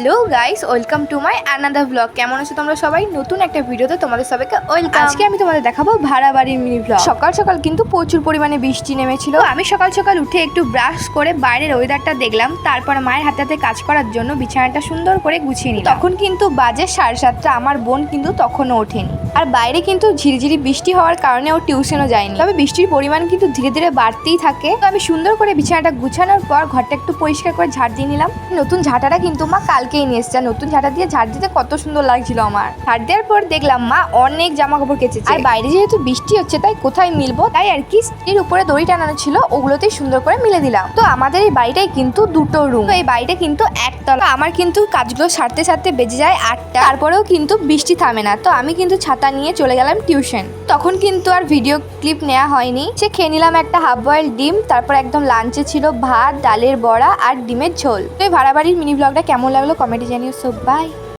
Hello guys, welcome to my another blog. কেমন আছো তোমরা সবাই? নতুন একটা ভিডিওতে তোমাদের সবাইকে ওয়েলকাম। আজকে আমি তোমাদের দেখাবো ভাড়া বাড়ির মিনি ব্লগ। সকাল সকাল কিন্তু প্রচুর পরিমাণে বৃষ্টি নেমেছিল। আমি সকাল সকাল উঠে একটু ব্রাশ করে বাইরের ওয়েদারটা দেখলাম, তারপর মায়ের হাতে হাতে কাজ করার জন্য বিছানাটা সুন্দর করে গুছিয়ে নিলাম। তখন কিন্তু বাজে 7:30। আমার বোন কিন্তু তখনও ওঠেনি, আর বাইরে কিন্তু ঝিরিঝিরি বৃষ্টি হওয়ার কারণে ও টিউশনও যায়নি। তবে বৃষ্টির পরিমাণ কিন্তু ধীরে ধীরে বাড়তেই থাকে। তো আমি সুন্দর করে বিছানাটা গুছানোর পর ঘরটা একটু পরিষ্কার করে ঝাড় দিয়ে নিলাম। নতুন ঝাঁটাটা কিন্তু মা কালকেই নিয়ে এসেছে। নতুন ঝাঁটা দিয়ে ঝাড় দিতে কত সুন্দর লাগছিল আমার। ঝাড় দেওয়ার পর দেখলাম মা অনেক জামা কাপড় কেচেছে, আর বাইরে যেহেতু বৃষ্টি হচ্ছে তাই কোথায় মিলবো, তাই আর কি স্টির উপরে দড়ি টানানো ছিল ওগুলোতেই সুন্দর করে মিলে দিলাম। তো আমাদের এই বাড়িটাই কিন্তু দুটো রুম, তো এই বাড়িটা কিন্তু একতলা। আমার কিন্তু কাজগুলো সারতে সারতে বেজে যায় 8টা, তারপরেও কিন্তু বৃষ্টি থামে না। তো আমি কিন্তু ছাতা নিয়ে চলে গেলাম টিউশন। তখন কিন্তু আর ভিডিও ক্লিপ নেওয়া হয়নি। সে খেয়ে নিলাম একটা হাফ বয়েল ডিম, তারপর একদম লাঞ্চে ছিল ভাত, ডালের বড়া আর ডিমের ঝোল। তো এই ভাড়া বাড়ির মিনি ব্লগটা কেমন লাগলো কমেন্টে জানিও। So by.